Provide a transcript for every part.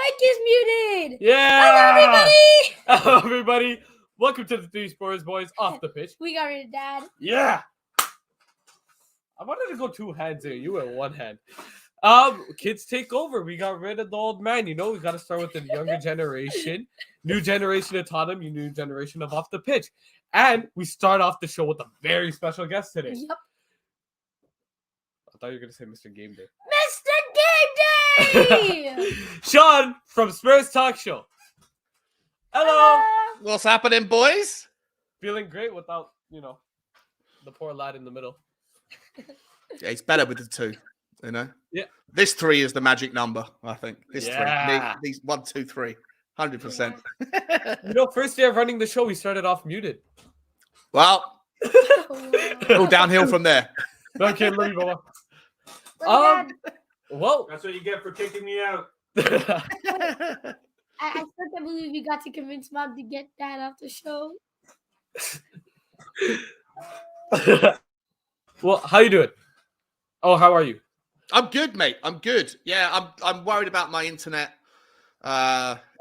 mic is muted. Yeah. Hello, Everybody. Welcome to the Three Spurs Boys off the pitch. We got rid of Dad. Yeah. I wanted to go two hands here. You went one hand. Kids Takeover. We got rid of the old man. You know, we got to start with the younger generation. New generation of Tottenham, new generation of off the pitch. And we start off the show with a very special guest today. Yep. I thought you were going to say Mr. Game Day. Mr. Game Day! Sean from Spurs Talk Show. Hello. What's happening, boys? Feeling great without, the poor lad in the middle. Yeah, it's better with the two, Yeah. This 3 is the magic number, I think. This Yeah. 3. These 1, 2, 3. 100%. First day of running the show, we started off muted. Well, all downhill from there. Okay, let me go. Well, that's what you get for kicking me out. I still can't believe you got to convince Mom to get Dad off the show. Well, how you doing? Oh, how are you? I'm good, mate. I'm good. Yeah, I'm worried about my internet.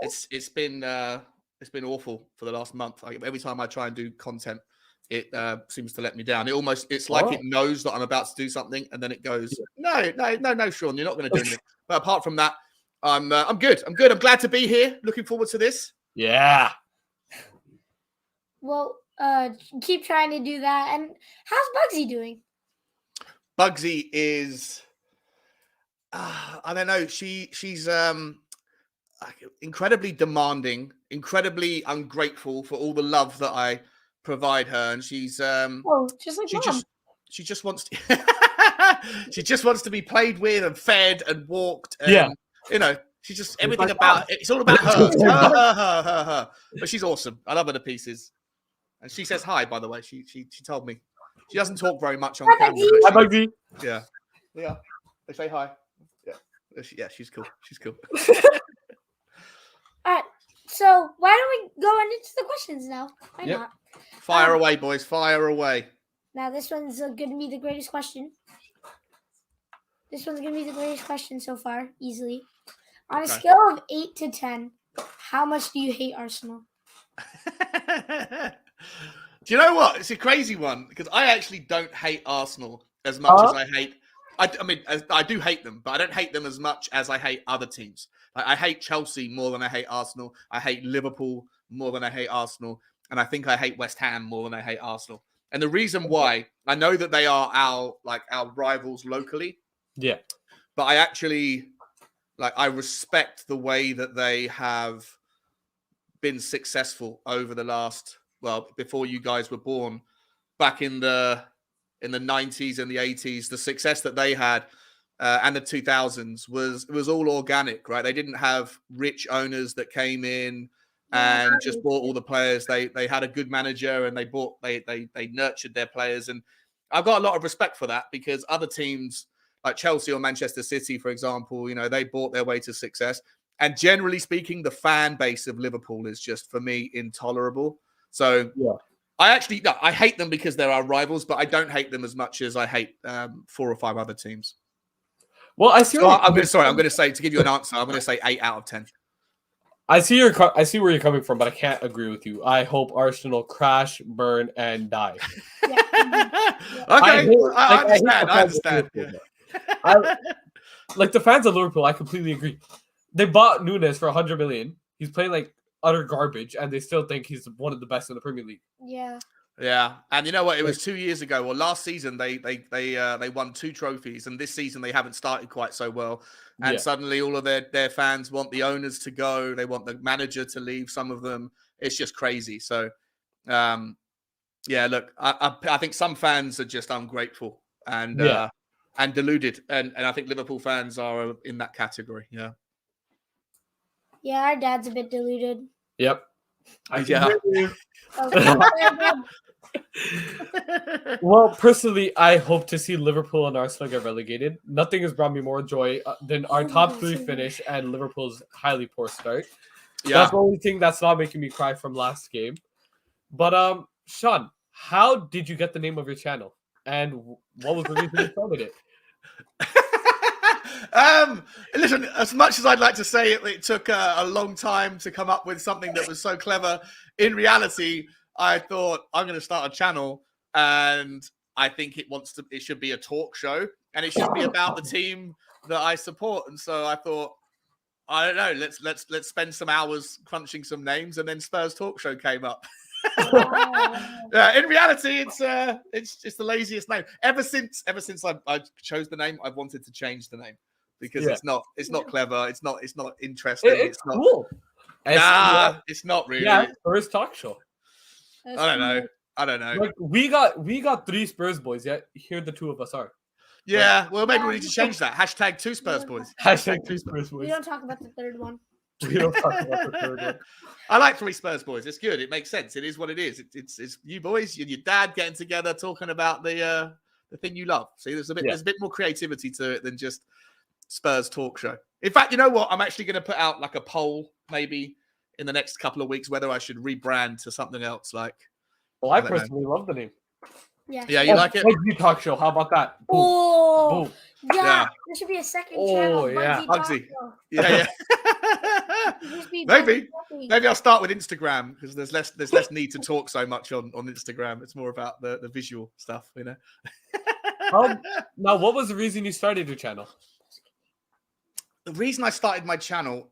It's been awful for the last month. Every time I try and do content, it seems to let me down. It's like it knows that I'm about to do something, and then it goes, no, Sean, you're not going to do anything. But apart from that, I'm good. I'm glad to be here. Looking forward to this. Yeah. Well, keep trying to do that. And how's Bugsy doing? Bugsy is, I don't know. She's incredibly demanding, incredibly ungrateful for all the love that I provide her, and she's just like Mom. She just wants to, she just wants to be played with and fed and walked. And, she's just everything about it. It's all about her. But she's awesome. I love her to pieces. And she says hi, by the way. She told me. She doesn't talk very much on camera. Hi, Bugsy. Yeah. They say hi. Yeah, she's cool. All right. So why don't we go into the questions now? Why not? Fire away, boys. Fire away. Now this one's going to be the greatest question. This one's going to be the greatest question so far, easily. On a scale of 8 to 10, how much do you hate Arsenal? Do you know what? It's a crazy one because I actually don't hate Arsenal as much as I hate. I mean, I do hate them, but I don't hate them as much as I hate other teams. Like, I hate Chelsea more than I hate Arsenal. I hate Liverpool more than I hate Arsenal. And I think I hate West Ham more than I hate Arsenal. And the reason why, I know that they are our rivals locally. Yeah. But I actually, I respect the way that they have been successful over the last, before you guys were born, back in the 90s and the 80s, the success that they had and the 2000s was all organic, right? They didn't have rich owners that came in and just bought all the players. They had a good manager and they nurtured their players. And I've got a lot of respect for that because other teams like Chelsea or Manchester City, for example, they bought their way to success. And generally speaking, the fan base of Liverpool is just, for me, intolerable. So I hate them because they're our rivals, but I don't hate them as much as I hate 4 or 5 other teams. Well, I see. I'm going to say, to give you an answer, I'm going to say 8 out of 10. I see where you're coming from, but I can't agree with you. I hope Arsenal crash, burn, and die. Okay, I understand. Like the fans of Liverpool, I completely agree. They bought Nunes for 100 million. He's playing like utter garbage, and they still think he's one of the best in the Premier League. Yeah, and you know what? It was 2 years ago. Well, last season they won 2 trophies, and this season they haven't started quite so well. And suddenly, all of their fans want the owners to go. They want the manager to leave. Some of them, it's just crazy. So, look, I think some fans are just ungrateful and deluded, and I think Liverpool fans are in that category. Yeah. Yeah, our dad's a bit deluded. Yep. Well, personally, I hope to see Liverpool and Arsenal get relegated. Nothing has brought me more joy than our top 3 finish and Liverpool's highly poor start. That's the only thing that's not making me cry from last game. But Sean, how did you get the name of your channel? And what was the reason you started it? Listen, as much as I'd like to say it took a long time to come up with something that was so clever, in reality, I thought I'm going to start a channel, and I think it should be a talk show, and it should be about the team that I support. And so I thought, I don't know, let's spend some hours crunching some names, and then Spurs Talk Show came up. Yeah, in reality, it's the laziest name. Ever since I chose the name, I've wanted to change the name because it's not clever. It's not interesting. It's cool. It's not really. Yeah, Spurs Talk Show. I don't know. Like we got 3 Spurs boys. Yeah, here the 2 of us are. Yeah, well, maybe we need to change that. Hashtag 2 Spurs boys. Hashtag 2 Spurs boys. We don't talk about the third one. We don't talk about the 3rd one. I like 3 Spurs boys. It's good. It makes sense. It is what it is. It's you boys and your dad getting together, talking about the thing you love. See, there's a bit more creativity to it than just Spurs Talk Show. In fact, you know what? I'm actually going to put out like a poll maybe in the next couple of weeks whether I should rebrand to something else. Like, well, I personally love the name. Yeah, you like it? Bugsy Talk Show. How about that? Boom. Oh, Boom. yeah. There should be a second channel. Yeah. Bugsy. Yeah. Maybe I'll start with Instagram because there's less need to talk so much on Instagram. It's more about the visual stuff, you know. Now, what was the reason you started your channel? The reason I started my channel,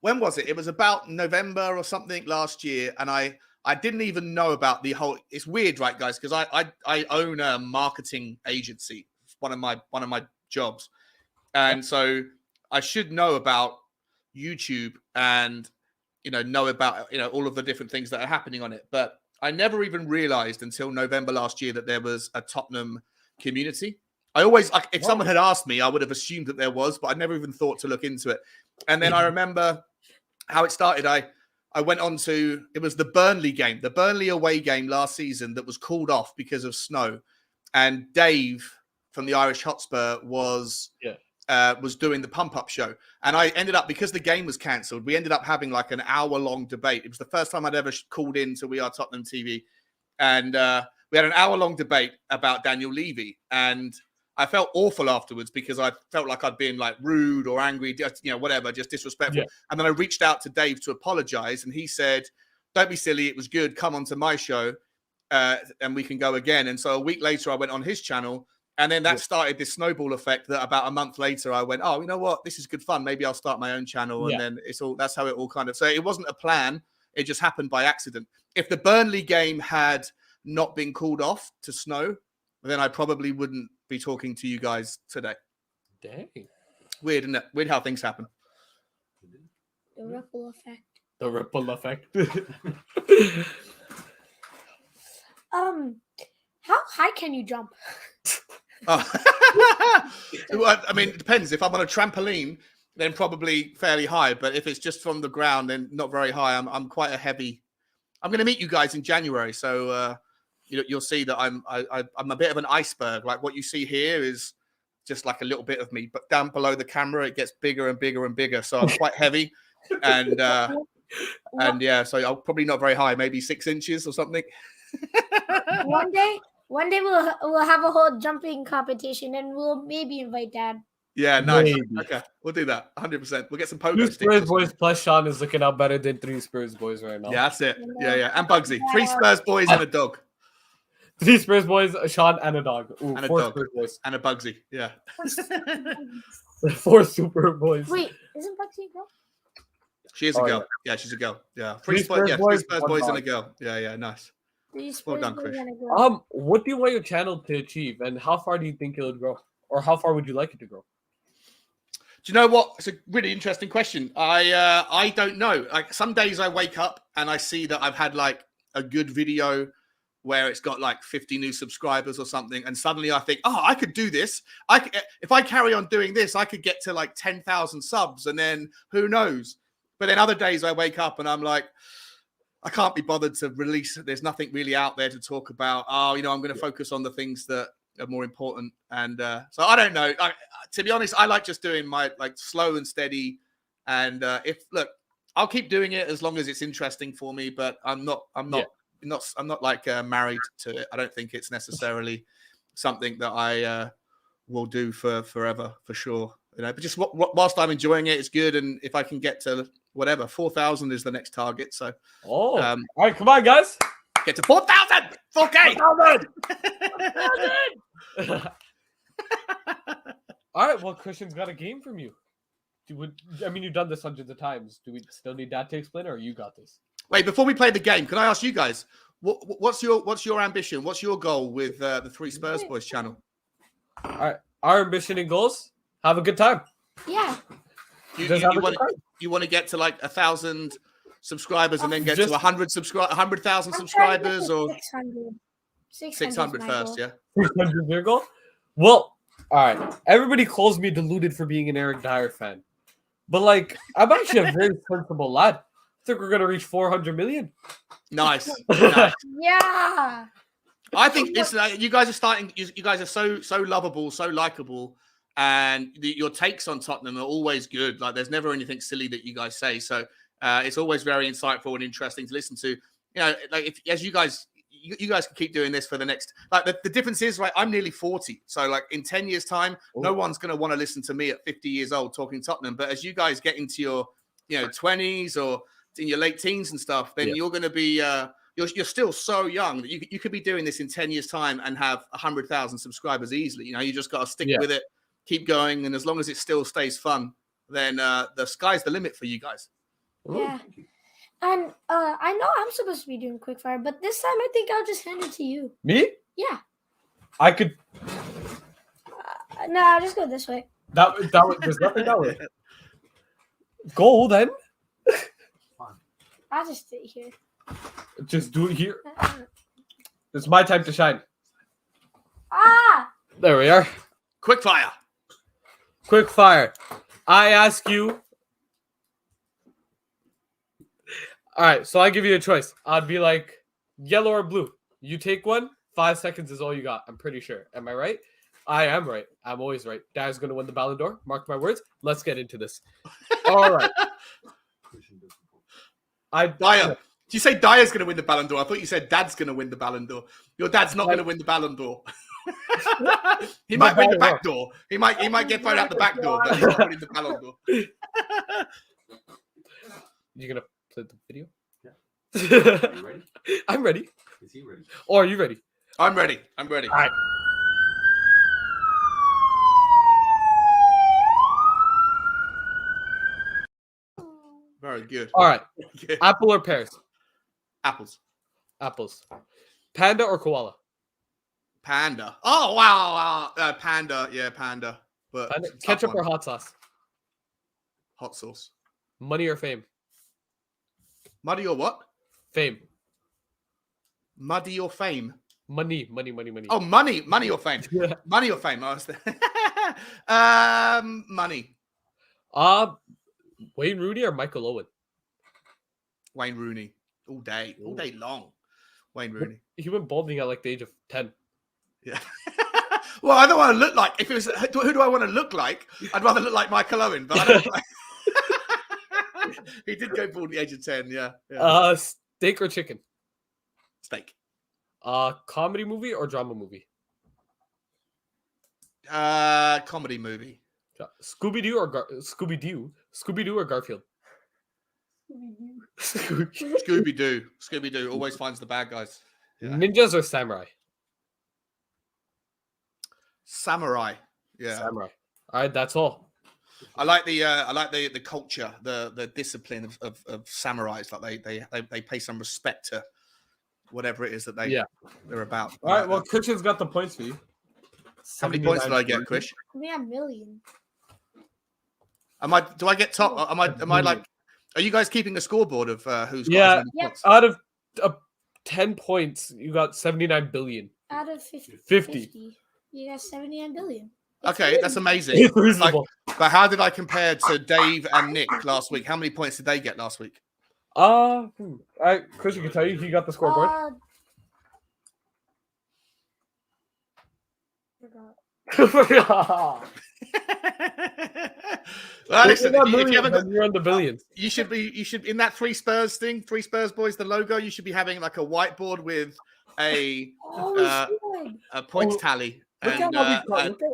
when was it? It was about November or something last year, and I didn't even know about the whole. It's weird, right, guys? Because I own a marketing agency. It's one of my jobs, and so I should know about YouTube and know about all of the different things that are happening on it. But I never even realized until November last year that there was a Tottenham community. I always, if someone had asked me, I would have assumed that there was, but I never even thought to look into it. And then I remember how it started. I went on to, it was the Burnley game, the Burnley away game last season that was called off because of snow. And Dave from the Irish Hotspur was doing the pump-up show. And I ended up, because the game was cancelled, we ended up having like an hour-long debate. It was the first time I'd ever called in to We Are Tottenham TV. And we had an hour-long debate about Daniel Levy. And I felt awful afterwards because I felt like I'd been like rude or angry, just, whatever, just disrespectful. Yeah. And then I reached out to Dave to apologize. And he said, don't be silly. It was good. Come on to my show and we can go again. And so a week later, I went on his channel. And then that started this snowball effect that about a month later, I went, oh, you know what? This is good fun. Maybe I'll start my own channel. And then that's how it all kind of, so it wasn't a plan. It just happened by accident. If the Burnley game had not been called off to snow, then I probably wouldn't be talking to you guys today. Dang. Weird, isn't it? Weird how things happen. The ripple effect. The ripple effect. How high can you jump? I mean, it depends. If I'm on a trampoline, then probably fairly high. But if it's just from the ground, then not very high. I'm quite a heavy. I'm going to meet you guys in January, so you'll see that I'm a bit of an iceberg. Like what you see here is just like a little bit of me, but down below the camera, it gets bigger and bigger and bigger. So I'm quite heavy, and yeah, so I'm probably not very high, maybe 6 inches or something. One day we'll have a whole jumping competition, and we'll maybe invite Dad. Yeah, nice. Maybe. Okay, we'll do that. 100%. We'll get some pogo sticks. 2 Spurs boys plus Sean is looking out better than 3 Spurs boys right now. Yeah, that's it. Yeah, and Bugsy. 3 Spurs boys and a dog. 3 Spurs boys, a Sean, and a dog. Ooh, and 4 dog. Spurs boys. And a Bugsy, yeah. 4 super boys. Wait, isn't Bugsy a girl? She is a girl. Yeah, she's a girl. Yeah. 3 Spurs boys and a girl. Yeah, nice. Well done, Chris. What do you want your channel to achieve, and how far do you think it would grow? Or how far would you like it to grow? Do you know what? It's a really interesting question. I don't know. Like some days I wake up and I see that I've had like a good video where it's got like 50 new subscribers or something, and suddenly I think, oh, I could do this. If I carry on doing this, I could get to like 10,000 subs, and then who knows? But then other days I wake up and I'm like, I can't be bothered to release. There's nothing really out there to talk about. Oh, I'm going to focus on the things that are more important. And so I don't know. To be honest, I like just doing my like slow and steady. And I'll keep doing it as long as it's interesting for me. But I'm not like married to it. I don't think it's necessarily something that I will do for forever, for sure. You know, but just whilst I'm enjoying it, it's good. And if I can get to whatever 4,000 is the next target. So, all right, come on, guys, get to 4,000, 4K. 4,000. All right, well, Christian's got a game from you. You've done this hundreds of times. Do we still need Dad to explain, or you got this? Wait, before we play the game, can I ask you guys, what's your ambition? What's your goal with the Three Spurs Boys channel? All right, our ambition and goals: have a good time. Yeah. You want to get to like 1,000 subscribers and then get to 100,000 subscribers, or 600 first? Yeah, 600 your goal. Well, all right. Everybody calls me deluded for being an Eric Dyer fan, but like I'm actually a very sensible lad. I think we're gonna reach 400 million. Nice. Yeah. I think it's you guys are starting. You guys are so lovable, so likable, and your takes on Tottenham are always good. Like there's never anything silly that you guys say. So it's always very insightful and interesting to listen to. You know, like as you guys can keep doing this for the next. Like the difference is, right? I'm nearly 40, so like in 10 years' time, no one's going to want to listen to me at 50 years old talking Tottenham. But as you guys get into your 20s or in your late teens and stuff, then you're going to be. You're still so young that you could be doing this in 10 years' time and have 100,000 subscribers easily. You know, you just got to stick with it, keep going, and as long as it still stays fun, then the sky's the limit for you guys. Yeah. And I know I'm supposed to be doing quickfire, but this time I think I'll just hand it to you. Me? Yeah. I could. No, I'll just go this way. That there's nothing that way. Go then. I'll just sit here. Just do it here. It's my time to shine. There we are. Quick fire. Quick fire. I ask you. All right, so I give you a choice. I'd be like yellow or blue. You take one. 5 seconds is all you got. I'm pretty sure. Am I right? I am right. I'm always right. Dad's going to win the Ballon d'Or. Mark my words. Let's get into this. All right. Dyer. Did you say Dyer's going to win the Ballon d'Or? I thought you said Dad's going to win the Ballon d'Or. Your dad's not going to win the Ballon d'Or. He might win the back door. He might get thrown out the back door, but he's not winning the Ballon d'Or. You going to play the video? Yeah. Are you ready? I'm ready. Is he ready? Or are you ready? I'm ready. All right. Very good. All right. Apple or pears? Apples. Panda or koala? Panda. Oh, wow. Panda. Yeah, panda. But Panda. Ketchup or hot sauce? Hot sauce. Money or fame? Muddy or what? Fame. Muddy or fame? Money. Oh, money or fame? Yeah. Money or fame? I was money. Wayne Rooney or Michael Owen? Wayne Rooney. All day long. Wayne Rooney. He went balding at like the age of 10. Yeah. Well, I don't want to look like. If it was, who do I want to look like? I'd rather look like Michael Owen, but I don't. He did go bald at the age of 10. Yeah. Steak or chicken? Steak. Comedy movie or drama movie? Comedy movie. Scooby-Doo or Garfield? Scooby-Doo always finds the bad guys. Yeah. Ninjas or samurai? Samurai. Yeah. Samurai. All right, that's all. I like the culture, the discipline of samurais. Like they pay some respect to whatever it is that they're about. All right, well, Christian's got the points for you. How many points did I get, Chris? We have a million. Do I get top? Am I like? Are you guys keeping a scoreboard of who's got as many points? Out of 10 points, you got 79 billion. Out of 50. 50. You got 79 billion. Okay, that's amazing. It's reasonable. But how did I compare to Dave and Nick last week? How many points did they get last week? Christian can tell you he got the scoreboard. Well, listen, if you haven't you're on the billions. You should in that Three Spurs thing, Three Spurs Boys, the logo. You should be having like a whiteboard with a points tally Look And, at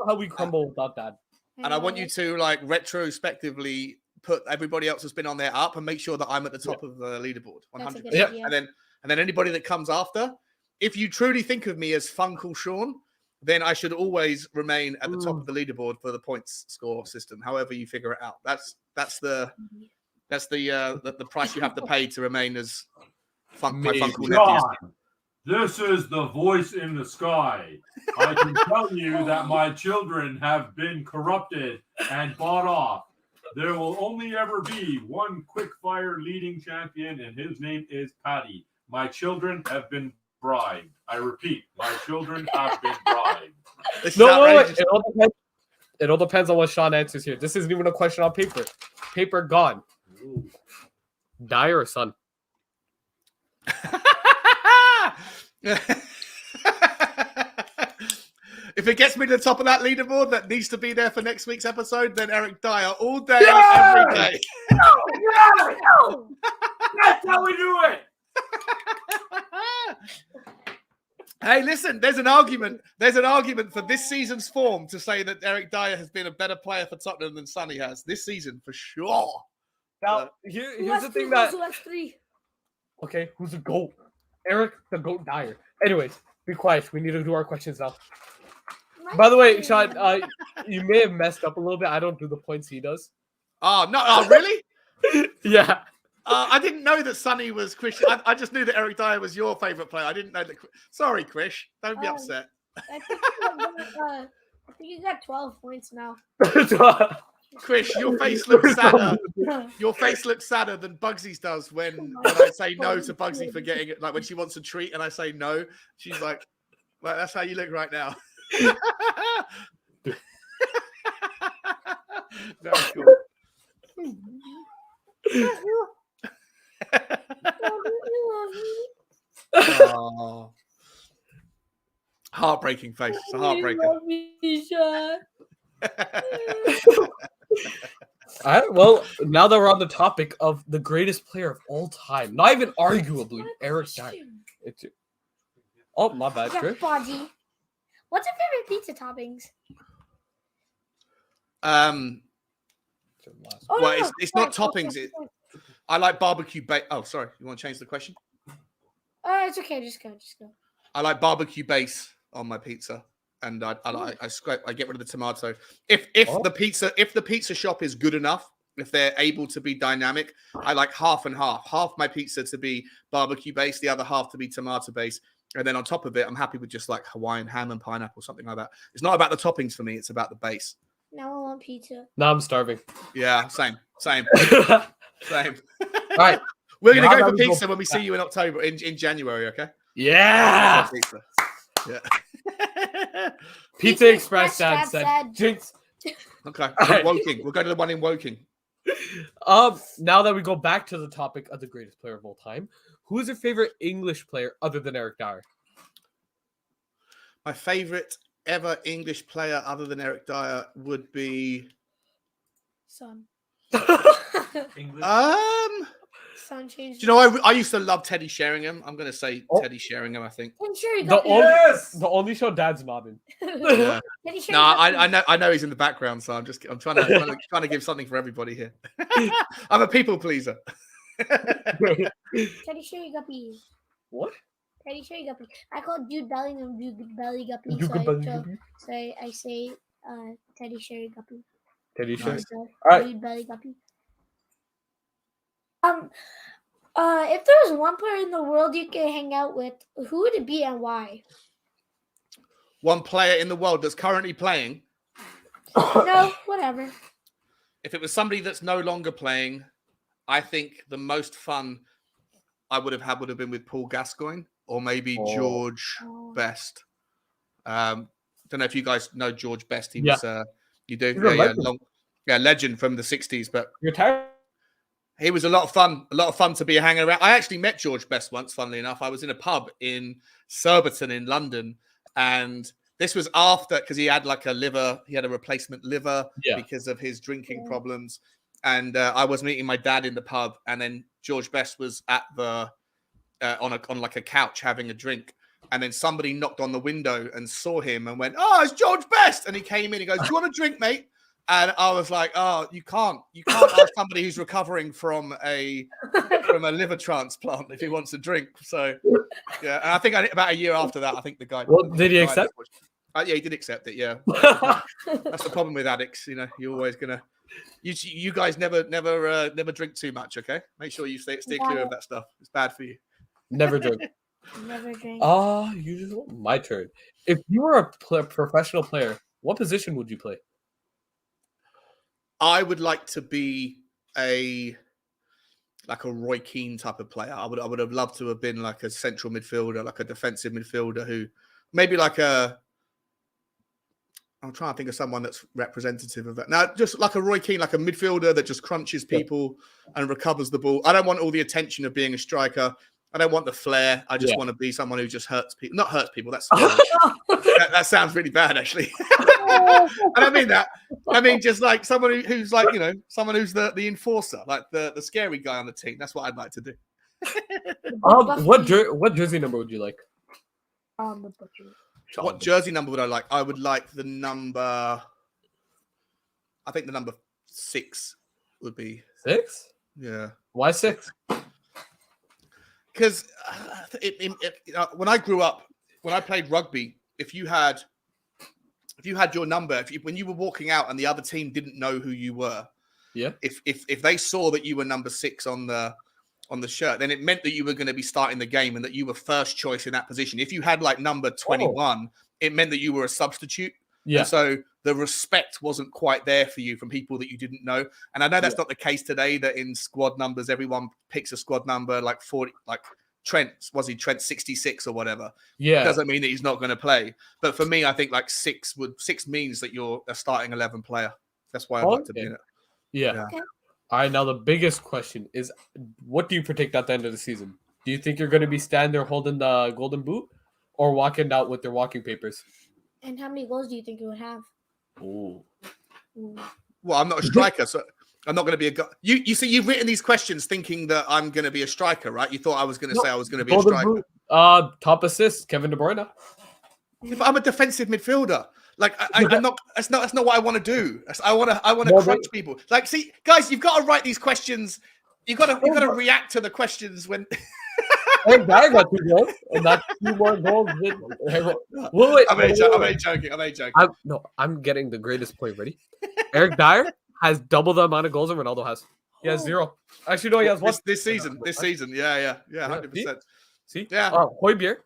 how we crumble without that. and I want you to like retrospectively put everybody else that's been on there up and make sure that I'm at the top of the leaderboard. 100%. That's a good idea. And then anybody that comes after, if you truly think of me as Funkle Sean, then I should always remain at the top of the leaderboard for the points score system. However you figure it out, that's the price you have to pay to remain as my Funkle nephews. John, this is the voice in the sky. I can tell you that my children have been corrupted and bought off. There will only ever be one quick-fire leading champion, and his name is Patty. My children have been bribed. I repeat, my children have been bribed. Wait. It all depends on what Sean answers here. This isn't even a question on paper. Paper gone. Ooh. Dyer or Son? If it gets me to the top of that leaderboard that needs to be there for next week's episode, then Eric Dyer all day, every day. No. That's how we do it. Hey, listen, there's an argument for this season's form to say that Eric Dyer has been a better player for Tottenham than Sonny has this season for sure. Now, here's the thing that... three. Okay, who's the GOAT? Eric the GOAT Dyer. Anyways, be quiet. We need to do our questions now. By the way, Sean, you may have messed up a little bit. I don't do the points he does. Oh, no. Oh, really? Yeah. I didn't know that Sonny was Chris. I just knew that Eric Dyer was your favourite player. I didn't know that. Sorry, Chris. Don't be upset. I think you got 12 points now. Chris, your face looks sadder. Your face looks sadder than Bugsy's does when I say no to Bugsy for getting it. Like when she wants a treat and I say no, she's like, well, that's how you look right now. Very cool. Oh. Heartbreaking face. It's a heartbreaker. All right, well, now that we're on the topic of the greatest player of all time, not even arguably, Eric Dyer. Oh, my bad, Chris. Body. What's your favorite pizza toppings? Well, it's not toppings. I like barbecue base. Oh, sorry. You want to change the question? It's okay. Just go. I like barbecue base on my pizza, and I get rid of the tomato. If the pizza shop is good enough, if they're able to be dynamic, I like half and half. Half my pizza to be barbecue based, the other half to be tomato based. And then on top of it, I'm happy with just like Hawaiian ham and pineapple, something like that. It's not about the toppings for me. It's about the base. Now I want pizza. Now I'm starving. Yeah, same. Same. All right. We're going to go for pizza when we see you in October, in January, okay? Yeah. Pizza. Yeah. Pizza Express, Dad said. Jinx. Okay. Right. Woking. We'll go to the one in Woking. Now that we go back to the topic of the greatest player of all time, who is your favorite English player other than Eric Dyer? My favorite ever English player other than Eric Dyer would be Son. English. Son changed. Do you know I used to love Teddy Sheringham. I'm going to say Teddy Sheringham. I think. The only show Dad's not in. Yeah. No, I know he's in the background, so I'm trying to give something for everybody here. I'm a people pleaser. Teddy Sherry Guppy. What? Teddy Sherry Guppy. I call Jude Bellingham Jude Belly Guppy. So I say Teddy Sherry Guppy. Teddy Sherry. Nice. All right. Jude Belly Guppy. If there was one player in the world you could hang out with, who would it be and why? One player in the world that's currently playing. No, whatever. If it was somebody that's no longer playing, I think the most fun I would have had would have been with Paul Gascoigne or maybe George Best. Don't know if you guys know George Best. He was you do, legend from the 60s. But you're tired. He was a lot of fun to be hanging around. I actually met George Best once, funnily enough. I was in a pub in Surbiton in London, and this was after, because he had a replacement liver because of his drinking problems. And I was meeting my dad in the pub, and then George Best was at the on a couch having a drink, And then somebody knocked on the window and saw him and went, "Oh, it's George Best." And he came in. He goes, "Do you want a drink, mate?" And I was like, "Oh, you can't ask somebody who's recovering from a liver transplant if he wants a drink." So, yeah. And I think about a year after that, I think the guy. Well, did he accept? Yeah, he did accept it. Yeah. That's the problem with addicts. You know, you're always gonna. You guys never drink too much. Okay, make sure you stay clear of that stuff. It's bad for you. Never drink. Never drink. My turn. If you were a professional player, what position would you play? I would like to be like a Roy Keane type of player. I would have loved to have been like a central midfielder, like a defensive midfielder who maybe like I'm trying to think of someone that's representative of that. Now, just like a Roy Keane, like a midfielder that just crunches people and recovers the ball. I don't want all the attention of being a striker. I don't want the flair. I just want to be someone who just hurts people. Not hurts people. That's that sounds really bad, actually. I don't mean that. I mean just like someone who's like, you know, someone who's the enforcer, like the scary guy on the team. That's what I'd like to do. What jersey number would you like? What jersey number would I like? I would like the number. I think the number 6 would be 6. Yeah. Why 6? Because when I grew up, when I played rugby, if you had your number, when you were walking out and the other team didn't know who you were, if they saw that you were number 6 on the shirt, then it meant that you were going to be starting the game and that you were first choice in that position. If you had like number 21, it meant that you were a substitute. Yeah. And so the respect wasn't quite there for you from people that you didn't know. And I know that's not the case today, that in squad numbers, everyone picks a squad number like 40, like Trent 66 or whatever. Yeah. It doesn't mean that he's not going to play. But for me, I think like 6 means that you're a starting 11 player. That's why I'd like to be in it. Yeah. Okay. All right, now the biggest question is, what do you predict at the end of the season? Do you think you're going to be standing there holding the golden boot or walking out with their walking papers? And how many goals do you think you would have? Ooh. Well, I'm not a striker, so I'm not going to be a guy. You see, you've written these questions thinking that I'm going to be a striker, right? You thought I was going to say I was going to be a striker. Boot, top assist, Kevin De Bruyne. Yeah, but I'm a defensive midfielder. Like I'm not. That's not what I want to do. I want to crunch people. Like, see, guys, you've got to write these questions. You've got to react to the questions when. Eric Dyer got 2 goals, and that's 2 more goals. I'm only joking. I'm getting the greatest point. Ready? Eric Dyer has double the amount of goals that Ronaldo has. He has 0. Actually, no, he has 1 this season. This season, yeah, 100%. See, yeah. Højbjerg.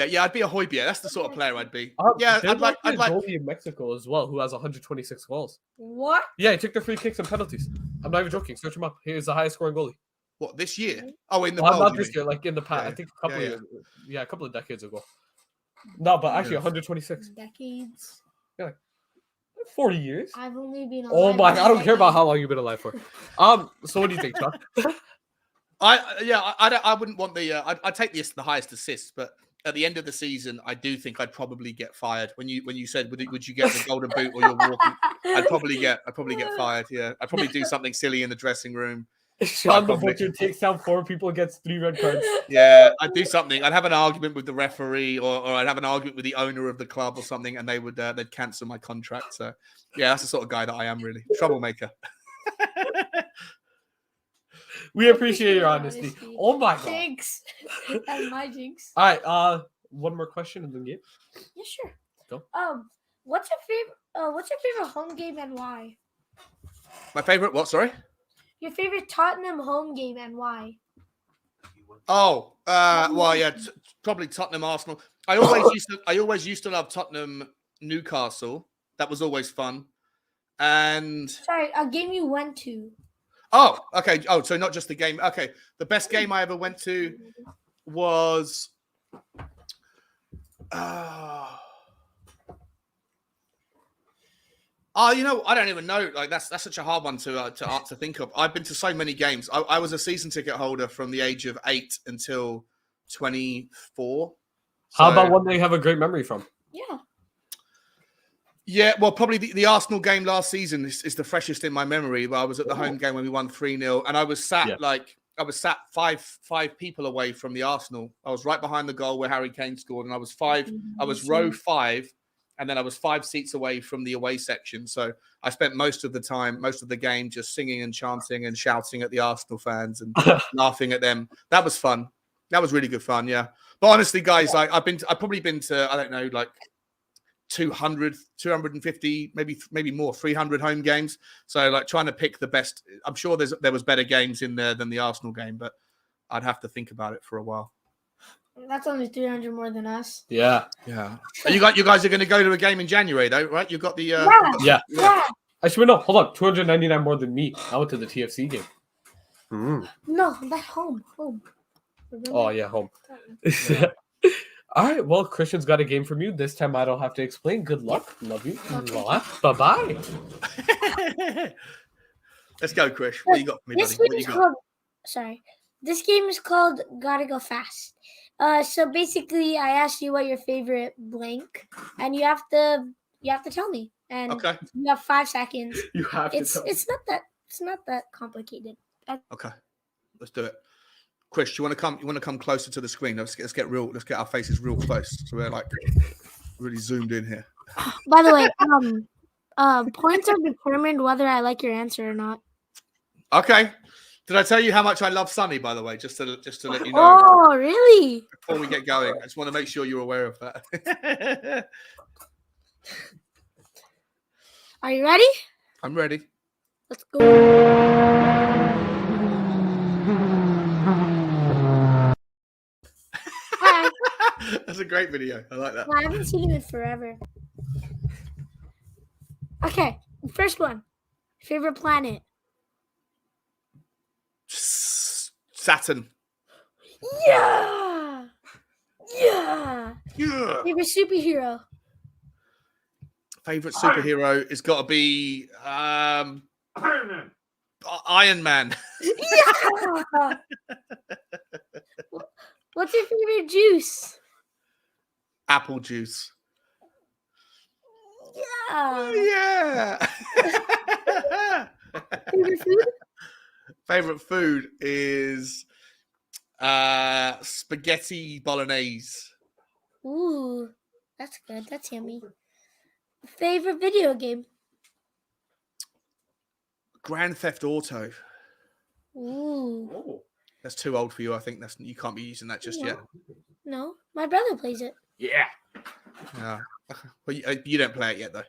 Yeah, I'd be a Højbjerg. That's the sort of player I'd be. Yeah, I'd like goalie in Mexico as well, who has 126 goals. What? Yeah, he took the free kicks and penalties. I'm not even joking. Search him up. He is the highest scoring goalie. What, this year? Oh, in the world, not this year, like in the past. I think a couple of decades ago. No, but actually 126 decades. Yeah, like 40 years. I've only been alive. Oh my! I don't care about how long you've been alive for. So what do you think, Chuck? I wouldn't want the. I'd take the highest assists, but at the end of the season, I do think I'd probably get fired. When you said would you get the golden boot or you're walking, I'd probably get fired. Yeah, I'd probably do something silly in the dressing room. Sean the Butcher takes down 4 people, gets 3 red cards. Yeah, I'd do something. I'd have an argument with the referee, or I'd have an argument with the owner of the club or something, and they'd cancel my contract. So yeah, that's the sort of guy that I am, really. Troublemaker. We appreciate your honesty. Oh my god. Jinx. That's my jinx. All right, one more question in the game. Yeah, sure. Go. What's your favorite home game and why? My favorite what? Sorry. Your favorite Tottenham home game and why? Oh, well, yeah, probably Tottenham Arsenal. I always used to love Tottenham Newcastle. That was always fun. And sorry, a game you went to. Oh, okay. Oh, so not just the game. Okay, the best game I ever went to was. You know, I don't even know. Like that's such a hard one to think of. I've been to so many games. I was a season ticket holder from the age of 8 until 24. How about one that you have a great memory from? Yeah. Yeah, well, probably the Arsenal game last season is the freshest in my memory. Where I was at the home game when we won 3-0, and I was sat sat five people away from the Arsenal. I was right behind the goal where Harry Kane scored, and I was row 5, and then I was 5 seats away from the away section. So I spent most of the game just singing and chanting and shouting at the Arsenal fans and laughing at them. That was fun. That was really good fun, yeah. But honestly, guys, I've probably been to, I don't know, like 200, 250, maybe more, 300 home games. So like trying to pick the best. I'm sure there was better games in there than the Arsenal game, but I'd have to think about it for a while. That's only 300 more than us. Yeah. You guys are going to go to a game in January though, right? You got the yeah. Yeah. Actually, no, hold on. 299 more than me. I went to the TFC game. No, that's home. Remember? Oh, yeah, home. All right. Well, Christian's got a game from you. This time I don't have to explain. Good luck. Love you. Bye-bye. Let's go, Chris. What you got for me, buddy? What you got? This game is called Gotta Go Fast. So basically, I asked you what your favorite blank, and you have to tell me. And Okay. you have 5 seconds. You have to It's not that complicated. Okay. Let's do it. Chris, you want to come closer to the screen? Let's get our faces real close, so we're like really zoomed in here. By the way, points are determined whether I like your answer or not. Okay. Did I tell you how much I love Sunny? By the way, just to let you know. Oh, really? Before we get going, I just want to make sure you're aware of that. Are you ready? I'm ready. Let's go. That's a great video. I like that. Well, I haven't seen it in forever. Okay, first one. Favorite planet? Saturn. Yeah. Yeah. Favorite superhero? Favorite superhero has got to be Iron Man. Yeah. What's your favorite juice? Apple juice. Yeah. Yeah. Favorite food? Favorite food is spaghetti bolognese. Ooh, that's good. That's yummy. Favorite video game? Grand Theft Auto. Ooh. That's too old for you. I think you can't be using that just yet. No, my brother plays it. Yeah. Yeah. Well, you don't play it yet, though.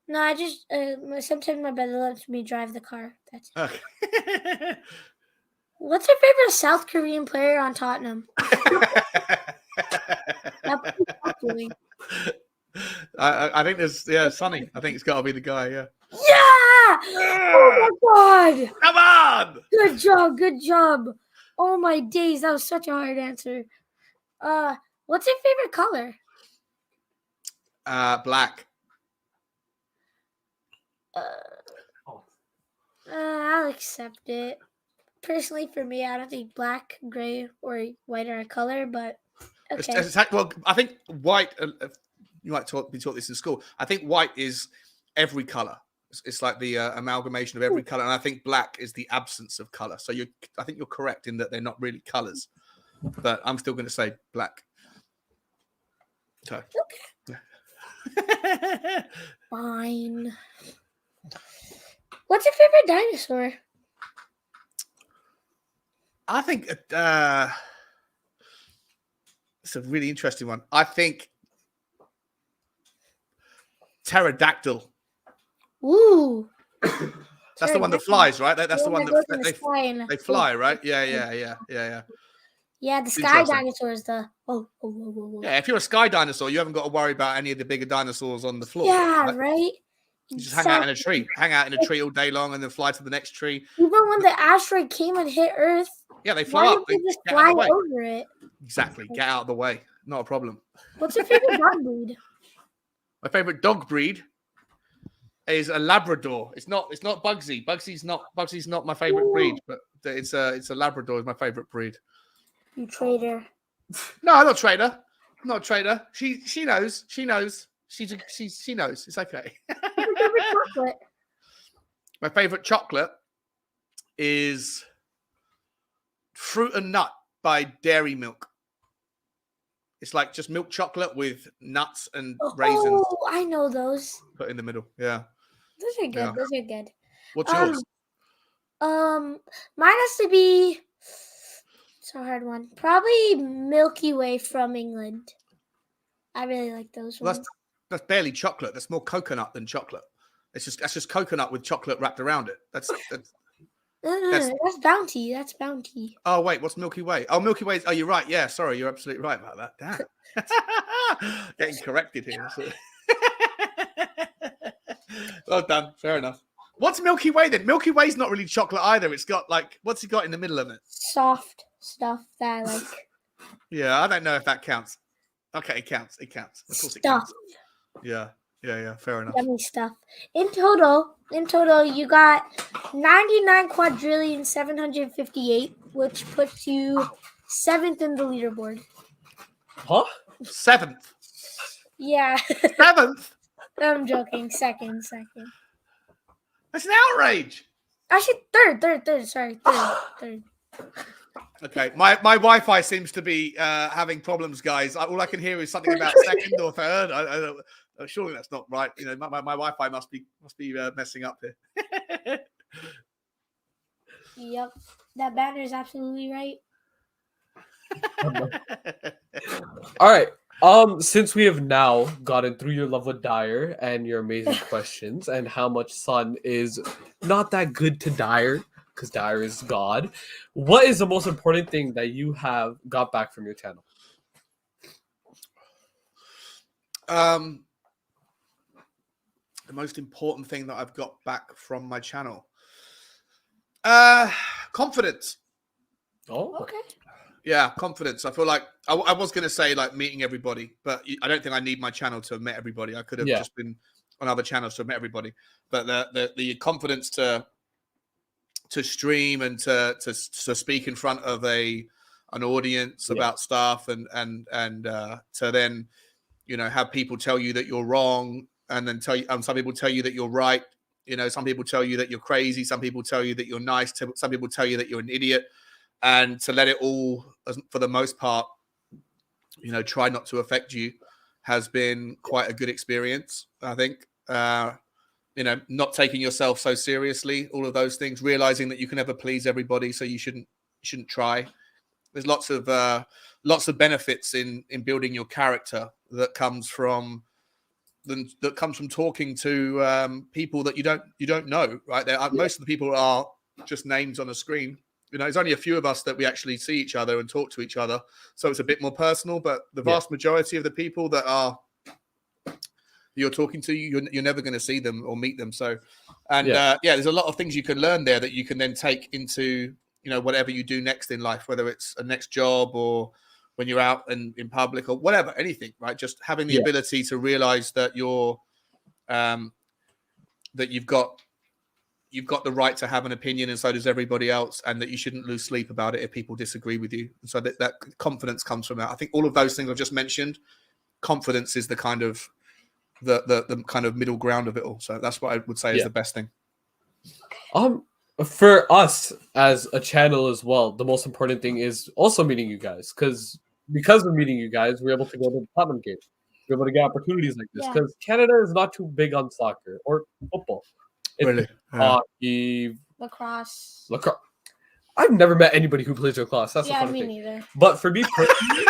No, I just sometimes my brother lets me drive the car. That's it. Okay. What's your favorite South Korean player on Tottenham? I think there's Sonny. I think it's got to be the guy. Yeah. Yeah! Oh my god! Come on! Good job. Oh my days, that was such a hard answer. What's your favorite color? Black. I'll accept it. Personally, for me, I don't think black, gray, or white are a color, but okay. Well, I think white. You might be taught this in school. I think white is every color. It's like the amalgamation of every color, and I think black is the absence of color. So I think you're correct in that they're not really colors, but I'm still going to say black. So. Okay. Fine. What's your favorite dinosaur? I think it's a really interesting one. I think pterodactyl. Ooh. That's the one that flies, right? That's the one that they fly, right? Yeah. Yeah, the sky dinosaurs, whoa. Yeah, if you're a sky dinosaur, you haven't got to worry about any of the bigger dinosaurs on the floor. Yeah, right? You just hang out in a tree. Hang out in a tree all day long and then fly to the next tree. Even when the asteroid came and hit Earth, yeah, they fly up. They just fly over it. Exactly. Get out of the way. Not a problem. What's your favorite dog breed? My favorite dog breed is a Labrador. It's not Bugsy. Bugsy's not my favorite breed, but it's a Labrador is my favorite breed. You traitor. No, I'm not a traitor. I'm not a traitor. She knows. She knows. She knows. It's okay. What's your favorite chocolate? My favorite chocolate is Fruit and Nut by Dairy Milk. It's like just milk chocolate with nuts and raisins. Oh, I know those. Put in the middle. Yeah. Those are good. Yeah. Those are good. What's yours? Mine has to be. It's a hard one. Probably Milky Way from England. I really like those Well, ones. that's barely chocolate. That's more coconut than chocolate. That's just coconut with chocolate wrapped around it. That's That's Bounty. That's Bounty. Oh wait, what's Milky Way? Oh, Milky Way. Oh, you're right. Yeah, sorry, you're absolutely right about that. Damn, getting corrected here. So. Well done. Fair enough. What's Milky Way then? Milky Way's not really chocolate either. It's got like, what's it got in the middle of it? Soft stuff that I like. Yeah, I don't know if that counts. Okay, it counts. It counts. Of course, it Stuff. counts. Yeah. Fair enough. Yummy stuff. In total, you got 99,758,758, which puts you 7th in the leaderboard. Huh? 7th. Yeah. 7th. I'm joking. Second. That's an outrage. Actually, third. Sorry, third. Okay, my Wi-Fi seems to be having problems, guys. All I can hear is something about second or third. I don't. Surely that's not right. You know, my Wi-Fi must be messing up here. Yep, that banner is absolutely right. All right. Since we have now gotten through your love with Dyer and your amazing questions and how much Sun is not that good to Dyer because Dyer is God, what is the most important thing that you have got back from your channel? The most important thing that I've got back from my channel, confidence. Oh, Okay. Yeah, confidence. I feel like I was going to say like meeting everybody, but I don't think I need my channel to have met everybody. I could have just been on other channels to have met everybody. But the confidence to stream and to speak in front of an audience about stuff and to then have people tell you that you're wrong and then tell you some people tell you that you're right. Some people tell you that you're crazy. Some people tell you that you're nice. Some people tell you that you're an idiot. And to let it all, for the most part, try not to affect you has been quite a good experience, I think. Not taking yourself so seriously, all of those things, realizing that you can never please everybody, so you shouldn't try. There's lots of benefits in building your character that comes from talking to people that you don't know, right? Most of the people are just names on a screen. There's only a few of us that we actually see each other and talk to each other, so it's a bit more personal. But the vast majority of the people that you're talking to, you're never going to see them or meet them. So, there's a lot of things you can learn there that you can then take into whatever you do next in life, whether it's a next job or when you're out in public or whatever, anything, right? Just having the ability to realize that that you've got the right to have an opinion, and so does everybody else, and that you shouldn't lose sleep about it if people disagree with you. And so that confidence comes from that. I think all of those things I've just mentioned, confidence is the kind of the kind of middle ground of it all. So that's what I would say is the best thing. For us as a channel as well, the most important thing is also meeting you guys, because we're meeting you guys, we're able to go to the Tottenham game. We're able to get opportunities like this because Canada is not too big on soccer or football. It's really? Hockey, Lacrosse. I've never met anybody who plays lacrosse. That's the funny thing. Neither. But for me personally,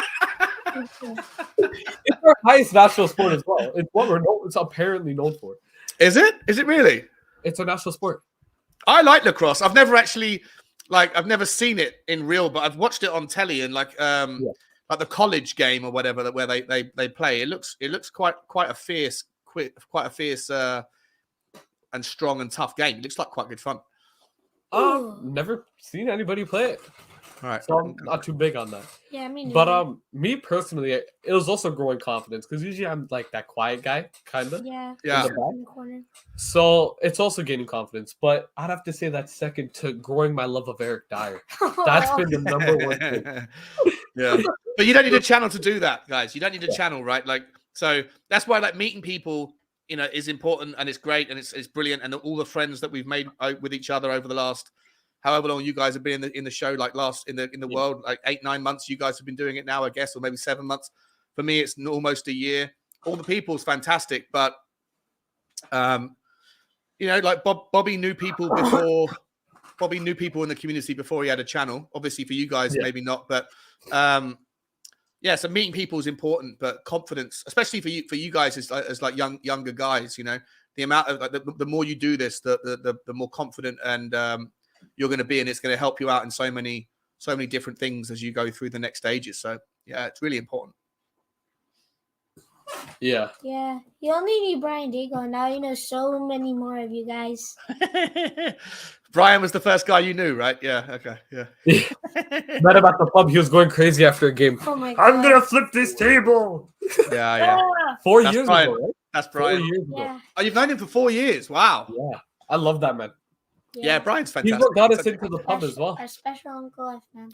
it's our highest national sport as well. It's what it's apparently known for. Is it? Is it really? It's a national sport. I like lacrosse. I've never actually I've never seen it in real, but I've watched it on telly and like the college game or whatever where they play. It looks quite a fierce and strong and tough game. It looks like quite good fun. Never seen anybody play it. All right. So I'm not too big on that. Yeah, me neither. But me personally, it was also growing confidence because usually I'm like that quiet guy, kind of. Yeah. In the corner. So it's also gaining confidence. But I'd have to say that's second to growing my love of Eric Dyer. That's been the number one thing. Yeah. But you don't need a channel to do that, guys. You don't need a channel, right? So that's why meeting people, is important and it's great and it's brilliant. And all the friends that we've made with each other over the last however long you guys have been in the show, like in the world, like 8-9 months. You guys have been doing it now, I guess, or maybe 7 months. For me, it's almost a year. All the people is fantastic, but like Bobby knew people before. Bobby knew people in the community before he had a channel. Obviously, for you guys, maybe not, but so meeting people is important. But confidence, especially for you guys, as like younger guys, the amount of like the more you do this, the more confident and you're going to be, and it's going to help you out in so many different things as you go through the next stages. So yeah, it's really important. Yeah. Yeah. You only knew Brian Dago. Now you know so many more of you guys. Brian was the first guy you knew, right? Yeah. Okay. Yeah. Met him at the pub. He was going crazy after a game. Oh my God. I'm gonna flip this table. Yeah. 4 That's years Brian. ago, right? That's Brian. 4 years ago. Yeah. Oh, you've known him for 4 years. Wow. Yeah. I love that man. Yeah, Brian's He's fantastic. what got us into the pub as well. Our special Uncle F, man.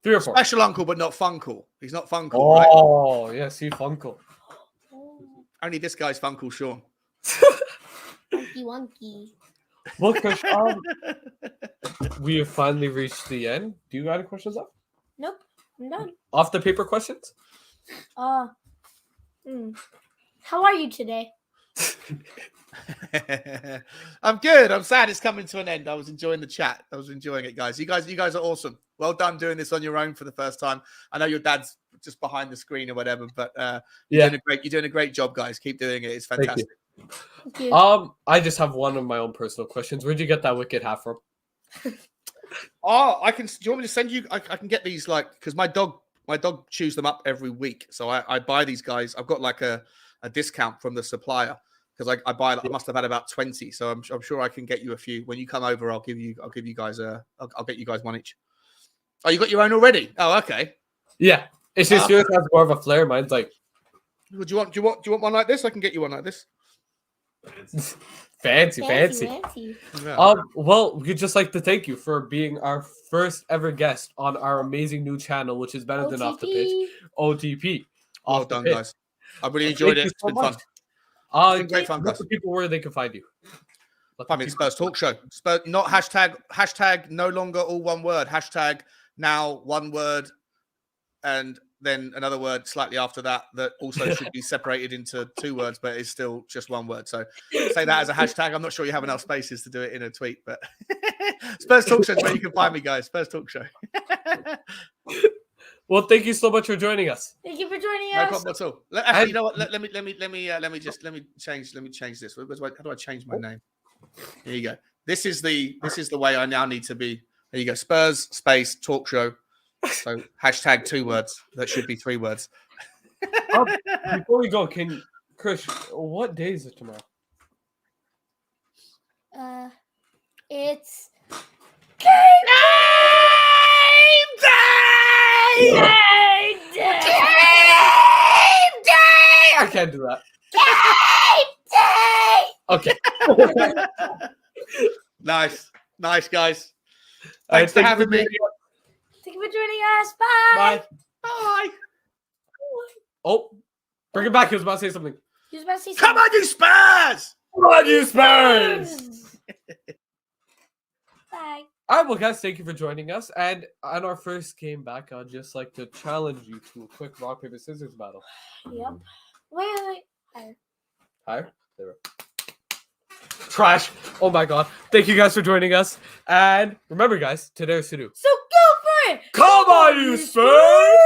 3 or 4. Special uncle, but not Funkle. He's not Funkle, right? Oh, yes, he Funkle. Only this guy's Funkle, Sean. Wonky wonky. Well, Chris, we have finally reached the end. Do you got any questions up? Nope. I'm done. Off the paper questions? How are you today? I'm good. I'm sad it's coming to an end. I was enjoying the chat. I was enjoying it, guys. You guys are awesome. Well done doing this on your own for the first time. I know your dad's just behind the screen or whatever, but you're doing a great job, guys. Keep doing it. It's fantastic. Thank you. I just have one of my own personal questions. Where'd you get that wicked hat from? I can. Do you want me to send you? I can get these because my dog chews them up every week. So I buy these guys. I've got like a discount from the supplier. Because I buy, I must have had about 20, so I'm sure I can get you a few. When you come over, I'll give you guys I'll get you guys one each. Oh, you got your own already? Oh, okay. Yeah, it's just yours has more of a flair. Mine's like. Do you want one like this? I can get you one like this. Fancy. Yeah. Well, we'd just like to thank you for being our first ever guest on our amazing new channel, which is better than Off the Pitch. OTP. Well done, guys. I really enjoyed it. It's been fun. Great fun, guys. The people where they can find you. I mean, Spurs Talk Show. Not hashtag no longer all one word. Hashtag now one word, and then another word slightly after that also should be separated into 2 words, but it's still just 1 word. So say that as a hashtag. I'm not sure you have enough spaces to do it in a tweet, but Spurs Talk Show is where you can find me, guys. Spurs Talk Show. Well, thank you so much for joining us. Thank you for joining No us. problem at all. Actually, you know what? Let me change this. How do I change my name? Here you go. This is the way I now need to be. There you go. Spurs space talk show. So hashtag 2 words. That should be 3 words. Before we go, Chris, what day is it tomorrow? It's Game day! I can't do that. Game day! Okay. Nice, guys. Thanks for having me. Thank you for joining us. Bye. Bye. Oh, bring it back. He was about to say something. He was about to say Come on, you Spurs! Come on, you Spurs! Bye. All right, well, guys, thank you for joining us. And on our first game back, I'd just like to challenge you to a quick rock, paper, scissors battle. Yep. Wait. Higher? There we go. Trash. Oh, my God. Thank you guys for joining us. And remember, guys, today's to do. So go for it! Come on, you Spurs!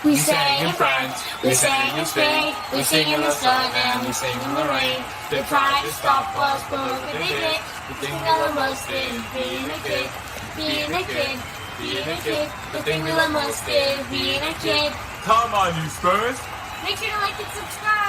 We sang in France, we sang in Spain, we sing in the sun and we sing in the rain. They tried to stop us, but they didn't. The thing we love most is being a kid, being a kid, being a kid. The thing we love most is being a kid. Come on, you Spurs! Make sure to like and subscribe.